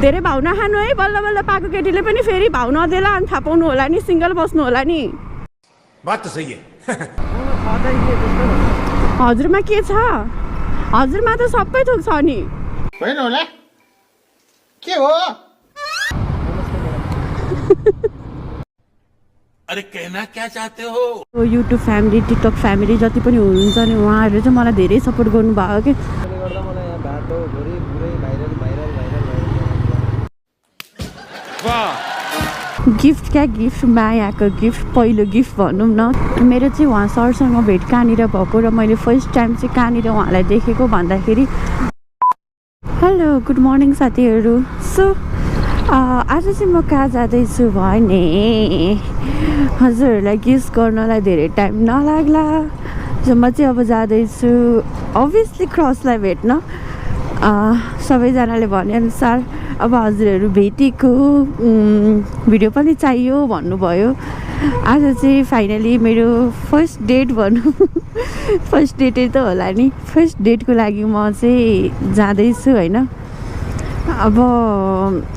धेरै भाउ नखानु है, बल्ल बल्ल पाएको केटीले पनि फेरि भाउ नदेला अनि थाहा पाउनु होला नि, सिङ्गल बस्नु होला नि। बात त सही है। हजुरमा के छ? हजुरमा त सबै थोक छ नि। होइन होला के हो? अरे कहना क्या चाहते हो? युट्युब फ्यामिली, टिकटक फ्यामिली जति पनि हुनुहुन्छ नि उहाँहरूले चाहिँ मलाई धेरै सपोर्ट गर्नुभयो कि। गिफ्ट क्या गिफ्ट, मायाको गिफ्ट, पहिलो गिफ्ट भनौँ न। मेरो चाहिँ उहाँ सरसँग भेट कहाँनिर भएको र मैले फर्स्ट टाइम चाहिँ कहाँनिर उहाँलाई देखेको भन्दाखेरि, हेलो गुड मर्निङ साथीहरू। सो आज चाहिँ म कहाँ जाँदैछु भने हजुरहरूलाई गेस गर्नलाई धेरै टाइम नलाग्ला। सो म चाहिँ अब जाँदैछु अभियसली क्रसलाई भेट्न। सबैजनाले भनेअनुसार अब हजुरहरू भेटेको भिडियो पनि चाहियो भन्नुभयो। आज चाहिँ फाइनली मेरो फर्स्ट डेट भनौँ, फर्स्ट डेटै त होला नि, फर्स्ट डेटको लागि म चाहिँ जाँदैछु होइन। अब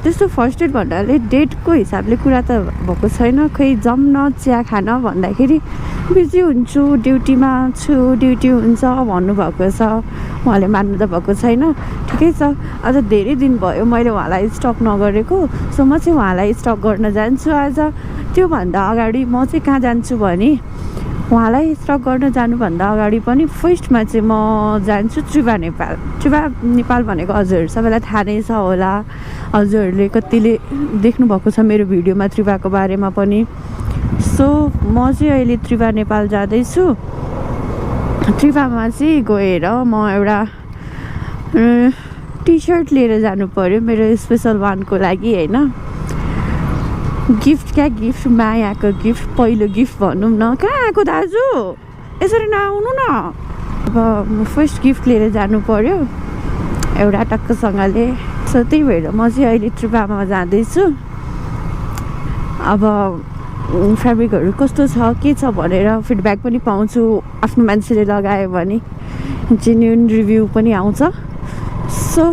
त्यस्तो फर्स्ट डेट भन्नाले डेटको हिसाबले कुरा त भएको छैन, खै जाउँ न चिया खान भन्दाखेरि बिजी हुन्छु, ड्युटीमा छु, ड्युटी हुन्छ भन्नुभएको छ। उहाँले मान्नु त भएको छैन, ठिकै छ। अझ धेरै दिन भयो मैले उहाँलाई स्टक नगरेको, सो म चाहिँ उहाँलाई स्टक गर्न जान्छु आज। त्योभन्दा अगाडि म चाहिँ कहाँ जान्छु भने उहाँलाई स्टक गर्न जानुभन्दा अगाडि पनि फर्स्टमा चाहिँ म जान्छु त्रिभा नेपाल। त्रिभा नेपाल भनेको हजुरहरू सबैलाई थाहा नै छ होला, हजुरहरूले कतिले देख्नुभएको छ मेरो भिडियोमा त्रिभाको बारेमा पनि। सो म चाहिँ अहिले त्रिभा नेपाल जाँदैछु। त्रिभामा चाहिँ गएर म एउटा टी सर्ट लिएर जानु पर्यो मेरो स्पेसल वानको लागि होइन। गिफ्ट क्या गिफ्ट, मायाको गिफ्ट, पहिलो गिफ्ट भनौँ न। कहाँ आएको दाजु, यसरी नआउनु न। अब म फर्स्ट गिफ्ट लिएर जानु पर्यो एउटा टक्कसँगले। सो त्यही भएर म चाहिँ अहिले त्रिभामा जाँदैछु। अब फेब्रिकहरू कस्तो छ के छ भनेर फिडब्याक पनि पाउँछु, आफ्नो मान्छेले लगायो भने जेन्युन रिभ्यू पनि आउँछ। सो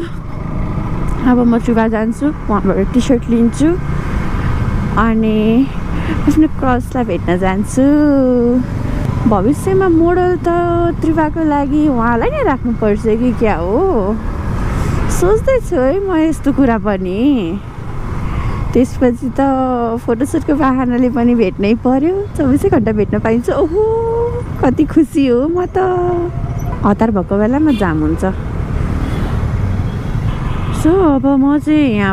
अब म त्रिभा जान्छु, वहाँबाट टी सर्ट लिन्छु अनि आफ्नो क्रसलाई भेट्न जान्छु। भविष्यमा मोडल त त्रिभाको लागि उहाँलाई नै राख्नुपर्छ कि क्या हो, सोच्दैछु है म यस्तो कुरा पनि। त्यसपछि त फोटोसुटको बाहनाले पनि भेट्नै पर्यो, 24 घन्टा भेट्न पाइन्छ। ओहो कति खुसी हो म त, हतार भएको बेलामा जाम हुन्छ। सो अब म चाहिँ यहाँ